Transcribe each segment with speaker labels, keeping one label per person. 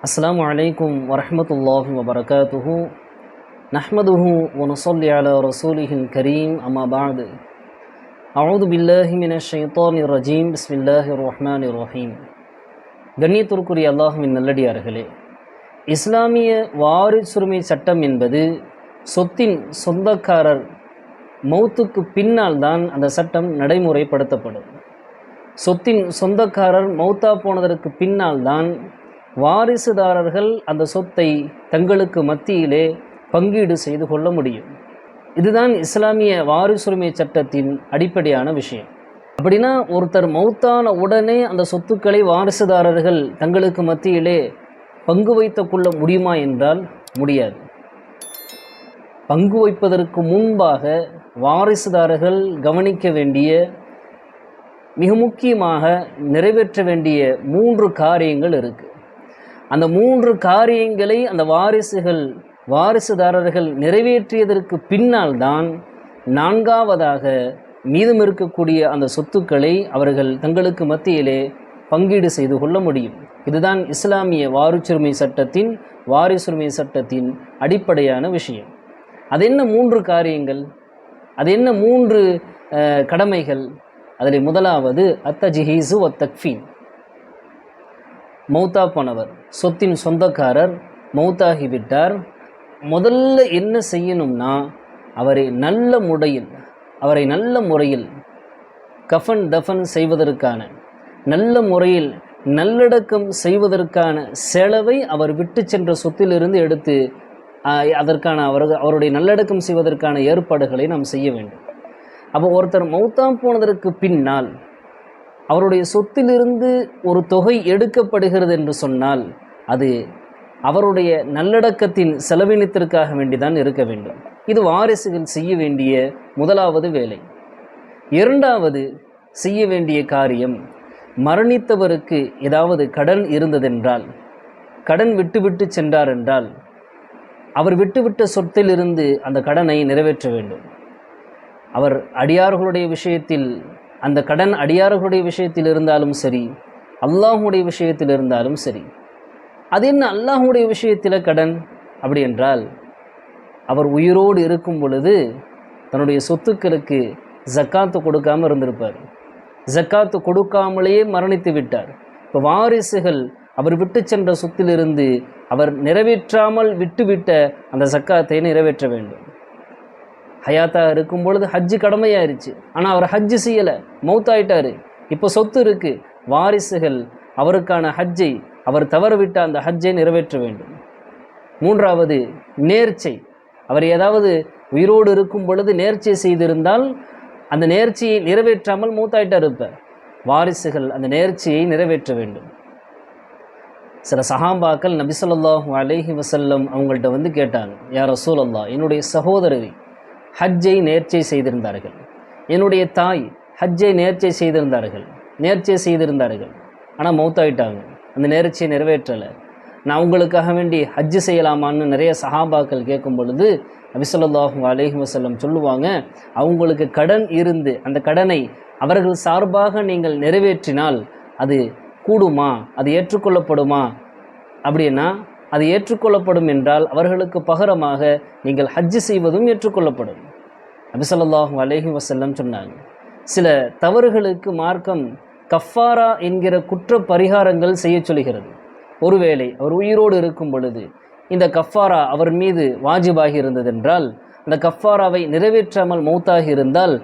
Speaker 1: அஸ்ஸலாமு அலைக்கும் வரஹ்மத்துல்லாஹி வபரகாத்துஹு நஹ்மதுஹு வ நுஸல்லி அலா ரசூலிஹில் கரீம் அம்மா பஅது அஊது பில்லாஹி மினஷ் ஷைத்தானிர் ரஜீம் பிஸ்மில்லாஹிர் ரஹ்மானிர் ரஹீம். கண்ணியத்திற்குரிய அல்லாஹ்வின் நல்லடியார்களே, இஸ்லாமிய வாரிசுரிமை சட்டம் என்பது சொத்தின் சொந்தக்காரர் மௌத்துக்கு பின்னால் தான் அந்த சட்டம் நடைமுறைப்படுத்தப்படும். சொத்தின் சொந்தக்காரர் மௌத்தா போனதற்கு பின்னால் தான் வாரிசுதாரர்கள் அந்த சொத்தை தங்களுக்கு மத்தியிலே பங்கீடு செய்து கொள்ள முடியும். இதுதான் இஸ்லாமிய வாரிசுரிமை சட்டத்தின் அடிப்படையான விஷயம். அப்படின்னா ஒருத்தர் மௌத்தான உடனே அந்த சொத்துக்களை வாரிசுதாரர்கள் தங்களுக்கு மத்தியிலே பங்கு வைத்து கொள்ள முடியுமா என்றால் முடியாது. பங்கு வைப்பதற்கு முன்பாக வாரிசுதாரர்கள் கவனிக்க வேண்டிய, மிக முக்கியமாக நிறைவேற்ற வேண்டிய 3 காரியங்கள் இருக்குது. அந்த 3 காரியங்களை அந்த வாரிசுதாரர்கள் நிறைவேற்றியதற்கு பின்னால் தான் 4வதாக மீதம் இருக்கக்கூடிய அந்த சொத்துக்களை அவர்கள் தங்களுக்கு மத்தியிலே பங்கீடு செய்து கொள்ள முடியும். இதுதான் இஸ்லாமிய வாரிசுரிமை சட்டத்தின் அடிப்படையான விஷயம். அது என்ன 3 காரியங்கள், அது என்ன 3 கடமைகள்? அதில் முதலாவது அத்தஜ்ஹீஸு வ தக்ஃபீன். மௌத்தா போனவர், சொத்தின் சொந்தக்காரர் மௌத்தாகிவிட்டார். முதல்ல என்ன செய்யணும்னா, அவரை நல்ல முறையில் கஃபன் தஃபன் செய்வதற்கான, நல்ல முறையில் நல்லடக்கம் செய்வதற்கான செலவை அவர் விட்டு சென்ற சொத்திலிருந்து எடுத்து அதற்கான அவருடைய நல்லடக்கம் செய்வதற்கான ஏற்பாடுகளை நாம் செய்ய வேண்டும். அப்போ ஒருத்தர் மௌத்தா போனதற்கு பின்னால் அவருடைய சொத்திலிருந்து ஒரு தொகை எடுக்கப்படுகிறது என்று சொன்னால் அது அவருடைய நல்லடக்கத்தின் செலவினத்திற்காக வேண்டிதான் இருக்க வேண்டும். இது வாரிசுகள் செய்ய வேண்டிய முதலாவது வேலை. 2வது செய்ய வேண்டிய காரியம், மரணித்தவருக்கு ஏதாவது கடன் இருந்ததென்றால், கடன் விட்டுவிட்டு சென்றார் என்றால், அவர் விட்டுவிட்ட சொத்திலிருந்து அந்த கடனை நிறைவேற்ற வேண்டும். அவர் அடியார்களுடைய விஷயத்தில், அந்த கடன் அடியார்களுடைய விஷயத்தில் இருந்தாலும் சரி, அல்லாஹுடைய விஷயத்தில் இருந்தாலும் சரி. அது என்ன அல்லாஹுடைய விஷயத்தில் கடன் அப்படி என்றால், அவர் உயிரோடு இருக்கும் பொழுது தன்னுடைய சொத்துக்களுக்கு ஜக்காத்து கொடுக்காமல் இருந்திருப்பார். ஜக்காத்து கொடுக்காமலேயே மரணித்து விட்டார். இப்போ வாரிசுகள் அவர் விட்டு சென்ற சொத்திலிருந்து அவர் நிறைவேற்றாமல் விட்டுவிட்ட அந்த ஜக்காத்தை நிறைவேற்ற வேண்டும். ஹயாத்தாக இருக்கும் பொழுது ஹஜ்ஜு கடமையாயிருச்சு, ஆனால் அவர் ஹஜ்ஜு செய்யலை, மௌத்தாயிட்டார். இப்போ சொத்து இருக்குது, வாரிசுகள் அவருக்கான ஹஜ்ஜை, அவர் தவறவிட்ட அந்த ஹஜ்ஜை நிறைவேற்ற வேண்டும். 3வது நேர்ச்சை. அவர் ஏதாவது உயிரோடு இருக்கும் பொழுது நேர்ச்சை செய்திருந்தால் அந்த நேர்ச்சியை நிறைவேற்றாமல் மௌத்தாயிட்டார் இருப்பார். வாரிசுகள் அந்த நேர்ச்சியை நிறைவேற்ற வேண்டும். சில சஹாபாக்கள் நபி ஸல்லல்லாஹு அலைஹி வஸல்லம் அவங்கள்ட்ட வந்து கேட்டாங்க, யா ரசூலல்லாஹ், என்னுடைய சகோதரரை ஹஜ்ஜை நேர்ச்சை செய்திருந்தார்கள், என்னுடைய தாய் ஹஜ்ஜை நேர்ச்சை செய்திருந்தார்கள், ஆனால் மௌத்தாயிட்டாங்க, அந்த நேர்ச்சியை நிறைவேற்றலை, நான் உங்களுக்காக வேண்டி ஹஜ்ஜு செய்யலாமான்னு நிறைய சஹாபாக்கள் கேட்கும் பொழுது நபி ஸல்லல்லாஹு அலைஹி வஸல்லம் சொல்லுவாங்க, அவங்களுக்கு கடன் இருந்து அந்த கடனை அவர்கள் சார்பாக நீங்கள் நிறைவேற்றினால் அது கூடுமா, அது ஏற்றுக்கொள்ளப்படுமா? அப்படின்னா அது ஏற்றுக்கொள்ளப்படும் என்றால் அவர்களுக்கு பகரமாக நீங்கள் ஹஜ்ஜு செய்வதும் ஏற்றுக்கொள்ளப்படும். நபி ஸல்லல்லாஹு அலைஹி வஸல்லம் சொன்னாங்க, சில தவறுகளுக்கு மார்க்கம் கஃபாரா என்கிற குற்ற பரிகாரங்கள் செய்ய சொல்கிறது. ஒருவேளை அவர் உயிரோடு இருக்கும் பொழுது இந்த கஃபாரா அவர் மீது வாஜிபாகி இருந்ததென்றால், அந்த கஃபாராவை நிறைவேற்றாமல் மௌத்தாகி இருந்தால்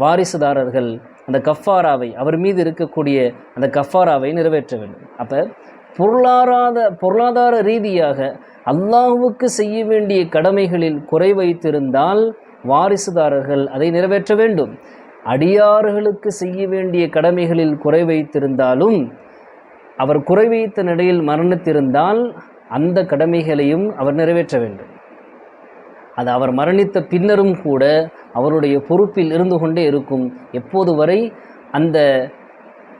Speaker 1: வாரிசுதாரர்கள் அந்த கஃபாராவை, அவர் மீது இருக்கக்கூடிய அந்த கஃபாராவை நிறைவேற்ற வேண்டும். அப்போ பொருளாதார ரீதியாக அல்லாஹ்வுக்கு செய்ய வேண்டிய கடமைகளில் குறை வைத்திருந்தால் வாரிசுதாரர்கள் அதை நிறைவேற்ற வேண்டும். அடியார்களுக்கு செய்ய வேண்டிய கடமைகளில் குறை வைத்திருந்தாலும், அவர் குறை வைத்த நிலையில் மரணித்திருந்தால் அந்த கடமைகளையும் அவர் நிறைவேற்ற வேண்டும். அது அவர் மரணித்த பின்னரும் கூட அவருடைய பொறுப்பில் இருந்து கொண்டே இருக்கும், எப்போது வரை அந்த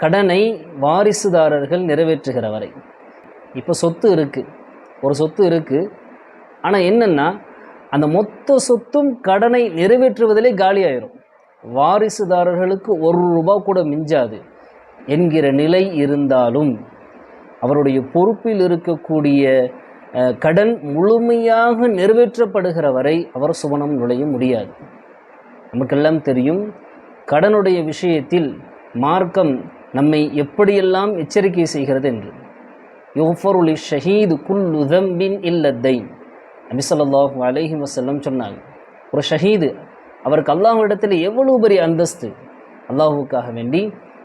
Speaker 1: கடனை வாரிசுதாரர்கள் நிறைவேற்றுகிற வரை. இப்போ சொத்து இருக்குது, ஒரு சொத்து இருக்குது, ஆனால் என்னென்னா அந்த மொத்த சொத்தும் கடனை நிறைவேற்றுவதிலே காலியாயிரும். வாரிசுதாரர்களுக்கு 1 ரூபா கூட மிஞ்சாது என்கிற நிலை இருந்தாலும் அவருடைய பொறுப்பில் இருக்கக்கூடிய கடன் முழுமையாக நிறைவேற்றப்படுகிற வரை அவர் சுவனம் நுழைய முடியாது. நமக்கெல்லாம் தெரியும், கடனுடைய விஷயத்தில் மார்க்கம் நம்மை எப்படியெல்லாம் எச்சரிக்கை செய்கிறது என்று. யுஃபருலி ஷஹீது குல்லு தம்பின் இல்லத்தைன், நபி ஸல்லல்லாஹு அலைஹி வஸல்லம் சொன்னாங்க, ஒரு ஷஹீது அவருக்கு அல்லாஹ்விடத்தில் எவ்வளவு பெரிய அந்தஸ்து, அல்லாஹுக்காக வேண்டி,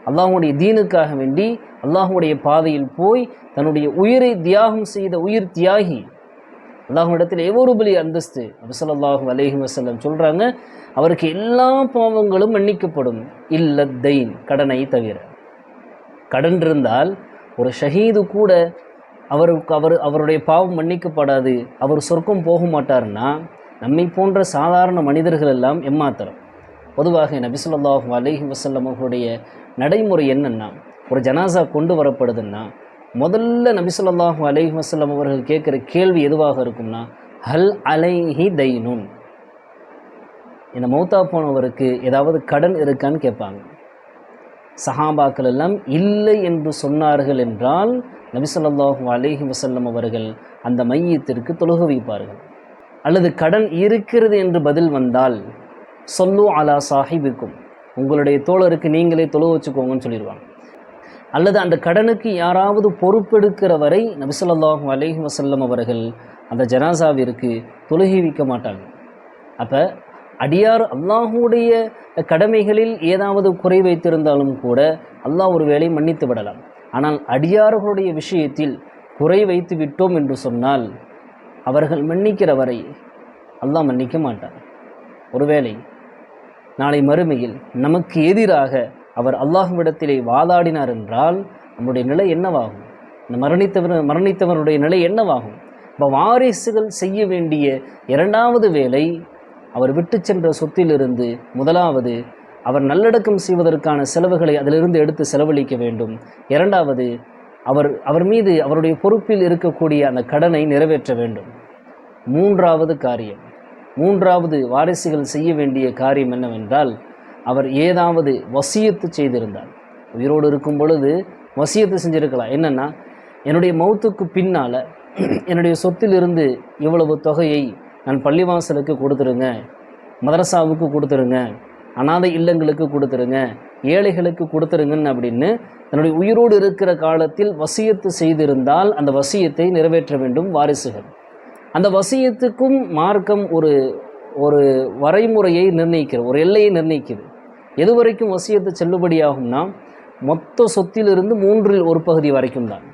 Speaker 1: அல்லாஹுடைய தீனுக்காக வேண்டி, அல்லாஹுடைய பாதையில் போய் தன்னுடைய உயிரை தியாகம் செய்த உயிர் தியாகி, அல்லாஹ்விடத்தில் எவ்வளவு பெரிய அந்தஸ்து. நபி ஸல்லல்லாஹு அலைஹி வஸல்லம் சொல்கிறாங்க, அவருக்கு எல்லா பாவங்களும் மன்னிக்கப்படும், இல்லத்தைன், கடனை தவிர. கடன் இருந்தால் ஒரு ஷஹீது கூட அவருடைய பாவம் மன்னிக்கப்படாது, அவர் சொர்க்கம் போக மாட்டார்னா நம்மை போன்ற சாதாரண மனிதர்கள் எல்லாம் எம்மாத்திரம். பொதுவாக நபி ஸல்லல்லாஹு அலைஹி வஸல்லம் அவர்களுடைய நடைமுறை என்னென்னா, ஒரு ஜனாசா கொண்டு வரப்படுதுன்னா முதல்ல நபி ஸல்லல்லாஹு அலைஹி வஸல்லம் அவர்கள் கேட்குற கேள்வி எதுவாக இருக்கும்னா, ஹல் அலைஹி தைனுன், இந்த மௌத்தா போனவருக்கு ஏதாவது கடன் இருக்கான்னு கேட்பாங்க. சஹாபாக்கள் எல்லாம் இல்லை என்று சொன்னார்கள் என்றால் நபி ஸல்லல்லாஹு அலைஹி வஸல்லம் அவர்கள் அந்த மையத்திற்கு தொழுக வைப்பார்கள். அல்லது கடன் இருக்கிறது என்று பதில் வந்தால் சொல்லு அலா சாஹிபிக்கும், உங்களுடைய தோழருக்கு நீங்களே தொழுக வச்சுக்கோங்கன்னு சொல்லிடுவாங்க. அல்லது அந்த கடனுக்கு யாராவது பொறுப்பெடுக்கிற வரை நபி ஸல்லல்லாஹு அலைஹி வஸல்லம் அவர்கள் அந்த ஜனாசாவிற்கு தொழுகை வைக்க மாட்டாங்க. அப்போ அடியார் அல்லாஹுடைய கடமைகளில் ஏதாவது குறை வைத்திருந்தாலும் கூட அல்லாஹ் ஒரு வேளை மன்னித்து விடலாம். ஆனால் அடியார்களுடைய விஷயத்தில் குறை வைத்து விட்டோம் என்று சொன்னால் அவர்கள் மன்னிக்கிற வரை அல்லாஹ் மன்னிக்க மாட்டார். ஒருவேளை நாளை மறுமையில் நமக்கு எதிராக அவர் அல்லாஹ்விடத்திலே வாதாடினார் என்றால் நம்முடைய நிலை என்னவாகும்? இந்த மரணித்தவருடைய நிலை என்னவாகும்? இப்போ வாரிசுகள் செய்ய வேண்டிய இரண்டாவது வேலை, அவர் விட்டு சென்ற சொத்திலிருந்து முதலாவது அவர் நல்லடக்கம் செய்வதற்கான செலவுகளை அதிலிருந்து எடுத்து செலவழிக்க வேண்டும். இரண்டாவது, அவர் மீது அவருடைய பொறுப்பில் இருக்கக்கூடிய அந்த கடனை நிறைவேற்ற வேண்டும். மூன்றாவது வாரிசுகள் செய்ய வேண்டிய காரியம் என்னவென்றால், அவர் ஏதாவது வசியத்து செய்திருந்தார். உயிரோடு இருக்கும் பொழுது வசியத்து செஞ்சுருக்கலாம். என்னென்னா, என்னுடைய மௌத்துக்கு பின்னால் என்னுடைய சொத்திலிருந்து இவ்வளவு தொகையை நான் பள்ளிவாசலுக்கு கொடுத்துருங்க, மதரசாவுக்கு கொடுத்துருங்க, அனாதை இல்லங்களுக்கு கொடுத்துருங்க, ஏழைகளுக்கு கொடுத்துருங்கன்னு அப்படின்னு தன்னுடைய உயிரோடு இருக்கிற காலத்தில் வசியத்து செய்திருந்தால் அந்த வசியத்தை நிறைவேற்ற வேண்டும் வாரிசுகள். அந்த வசியத்துக்கும் மார்க்கம் ஒரு வரைமுறையை நிர்ணயிக்கிறது, ஒரு எல்லையை நிர்ணயிக்குது. எது வரைக்கும் வசியத்து செல்லுபடியாகும்னா, மொத்த சொத்திலிருந்து 1/3 வரைக்கும் தான்,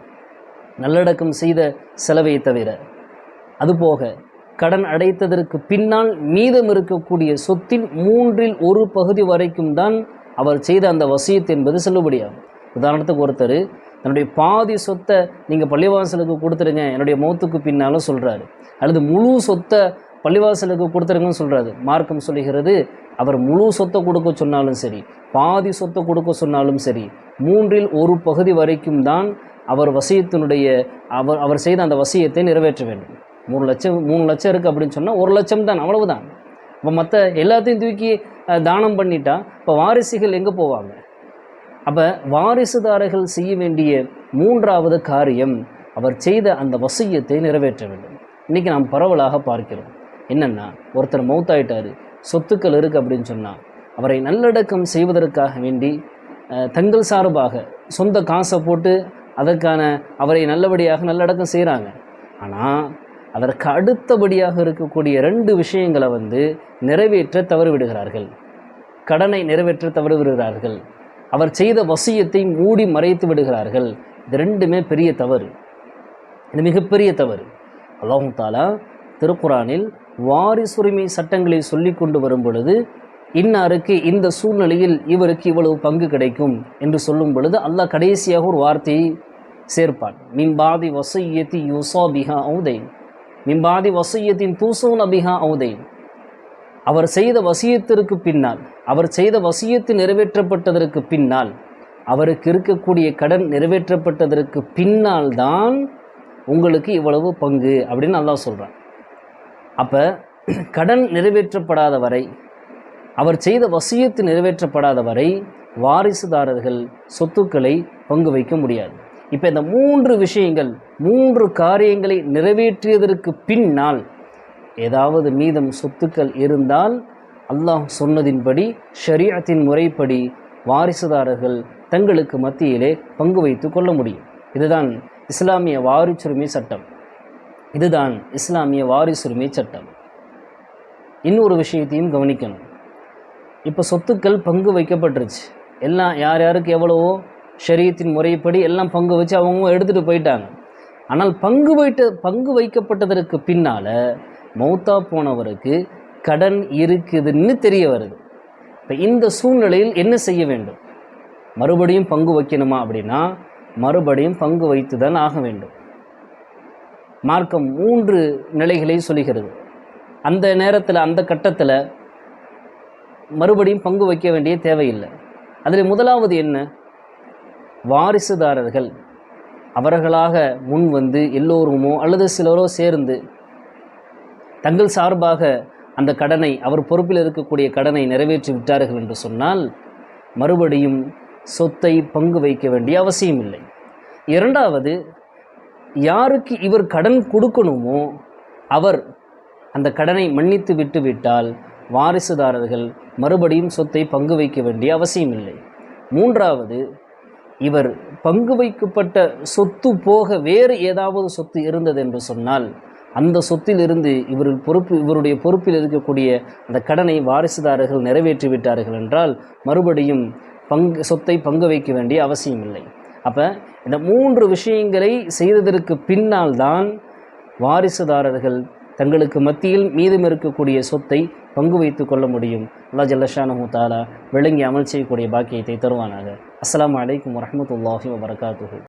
Speaker 1: நல்லடக்கம் செய்த செலவை தவிர. அதுபோக கடன் அடைத்ததற்கு பின்னால் மீதம் இருக்கக்கூடிய சொத்தில் 1/3 வரைக்கும் தான் அவர் செய்த அந்த வசியத்து என்பது செல்லுபடியாகும். உதாரணத்துக்கு ஒருத்தர் தன்னுடைய பாதி சொத்தை நீங்கள் பள்ளிவாசலுக்கு கொடுத்துருங்க என்னுடைய மௌத்துக்கு பின்னாலும் சொல்கிறாரு, அல்லது முழு சொத்தை பள்ளிவாசலுக்கு கொடுத்துருங்கன்னு சொல்கிறாரு. மார்க்கம் சொல்லுகிறது, அவர் முழு சொத்தை கொடுக்க சொன்னாலும் சரி, பாதி சொத்தை கொடுக்க சொன்னாலும் சரி, 1/3 வரைக்கும் தான் அவர் வசியத்தினுடைய அவர் செய்த அந்த வசியத்தை நிறைவேற்ற வேண்டும். 3 லட்சம் இருக்குது அப்படின்னு சொன்னால் 1 லட்சம் தான், அவ்வளவுதான். இப்போ மற்ற எல்லாத்தையும் தூக்கி தானம் பண்ணிட்டா இப்போ வாரிசுகள் எங்கே போவாங்க? அப்போ வாரிசுதாரர்கள் செய்ய வேண்டிய 3வது காரியம், அவர் செய்த அந்த வசியத்தை நிறைவேற்ற வேண்டும். இன்றைக்கி நாம் பரவலாக பார்க்கிறோம். என்னென்னா, ஒருத்தர் மௌத்தாயிட்டார், சொத்துக்கள் இருக்குது அப்படின்னு சொன்னால் அவரை நல்லடக்கம் செய்வதற்காக வேண்டி தங்கள் சார்பாக சொந்த காசை போட்டு அதற்கான அவரை நல்லபடியாக நல்லடக்கம் செய்கிறாங்க. ஆனால் அதற்கு அடுத்தபடியாக இருக்கக்கூடிய 2 விஷயங்களை நிறைவேற்ற தவறிவிடுகிறார்கள். கடனை நிறைவேற்ற தவறிவிடுகிறார்கள், அவர் செய்த வசியத்தை மூடி மறைத்து விடுகிறார்கள். இது 2மே பெரிய தவறு, இது மிகப்பெரிய தவறு. அல்லாஹ் தஆலா திருக்குரானில் வாரிசுரிமை சட்டங்களை சொல்லி கொண்டு வரும் பொழுது, இன்னாருக்கு இந்த சூழ்நிலையில் இவருக்கு இவ்வளவு பங்கு கிடைக்கும் என்று சொல்லும் பொழுது அல்லாஹ் கடைசியாக ஒரு வார்த்தையை சேர்ப்பான். மின்பாதி வசியத்தி யூசா பிஹா ஔதைன், மின்பாதி வசியத்தின் தூசூன பிஹா ஔதைன். அவர் செய்த வசியத்திற்கு பின்னால், அவர் செய்த வசியத்து நிறைவேற்றப்பட்டதற்கு பின்னால், அவருக்கு இருக்கக்கூடிய கடன் நிறைவேற்றப்பட்டதற்கு பின்னால் தான் உங்களுக்கு இவ்வளவு பங்கு அப்படின்னு அல்லாஹ் சொல்கிறான். அப்போ கடன் நிறைவேற்றப்படாத வரை, அவர் செய்த வசியத்து நிறைவேற்றப்படாத வரை வாரிசுதாரர்கள் சொத்துக்களை பங்கு வைக்க முடியாது. இப்போ இந்த 3 விஷயங்கள் 3 காரியங்களை நிறைவேற்றியதற்கு பின்னால் ஏதாவது மீதம் சொத்துக்கள் இருந்தால் அல்லாஹ் சொன்னதின்படி ஷரீஅத்தின் முறைப்படி வாரிசுதாரர்கள் தங்களுக்கு மத்தியிலே பங்கு வைத்து கொள்ள முடியும். இதுதான் இஸ்லாமிய வாரிசுரிமை சட்டம். இதுதான் இஸ்லாமிய வாரிசுரிமை சட்டம். இன்னொரு விஷயத்தையும் கவனிக்கணும். இப்போ சொத்துக்கள் பங்கு வைக்கப்பட்டுருச்சு, எல்லாம் யார் யாருக்கு எவ்வளவோ ஷரீஅத்தின் முறைப்படி எல்லாம் பங்கு வச்சு அவங்க எடுத்துகிட்டு போயிட்டாங்க. ஆனால் பங்கு வைக்கப்பட்டதற்கு பின்னால் மௌத்தா போனவருக்கு கடன் இருக்குதுன்னு தெரிய வருது. இப்போ இந்த சூழ்நிலையில் என்ன செய்ய வேண்டும்? மறுபடியும் பங்கு வைக்கணுமா அப்படின்னா மறுபடியும் பங்கு வைத்து தான் ஆக வேண்டும். மார்க்கம் 3 நிலைகளை சொல்கிறது. அந்த நேரத்தில் அந்த கட்டத்தில் மறுபடியும் பங்கு வைக்க வேண்டிய தேவையில்லை. அதில் முதலாவது என்ன? வாரிசுதாரர்கள் அவர்களாக முன் வந்து எல்லோருமோ அல்லது சிலரோ சேர்ந்து தங்கள் சார்பாக அந்த கடனை, அவர் பொறுப்பில் இருக்கக்கூடிய கடனை நிறைவேற்றி விட்டார்கள் என்று சொன்னால் மறுபடியும் சொத்தை பங்கு வைக்க வேண்டிய அவசியம் இல்லை. இரண்டாவது, யாருக்கு இவர் கடன் கொடுக்கணுமோ அவர் அந்த கடனை மன்னித்து விட்டு விட்டால் வாரிசுதாரர்கள் மறுபடியும் சொத்தை பங்கு வைக்க வேண்டிய அவசியம் இல்லை. மூன்றாவது, இவர் பங்கு வைக்கப்பட்ட சொத்து போக வேறு ஏதாவது சொத்து இருந்தது என்று சொன்னால் அந்த சொத்திலிருந்து இவருடைய பொறுப்பில் இருக்கக்கூடிய அந்த கடனை வாரிசுதாரர்கள் நிறைவேற்றி விட்டார்கள் என்றால் மறுபடியும் சொத்தை பங்கு வைக்க வேண்டிய அவசியம் இல்லை. அப்போ இந்த 3 விஷயங்களை செய்ததற்கு பின்னால் தான் வாரிசுதாரர்கள் தங்களுக்கு மத்தியில் மீதம் இருக்கக்கூடிய சொத்தை பங்கு வைத்து கொள்ள முடியும். அல்லாஹ் ஜல்ல ஷானஹு தஆலா விளங்கி அமல் செய்யக்கூடிய பாக்கியத்தை தருவானாக. அஸ்ஸலாமு அலைக்கும் வரஹ்மத்துல்லாஹி வபரகாத்துஹு.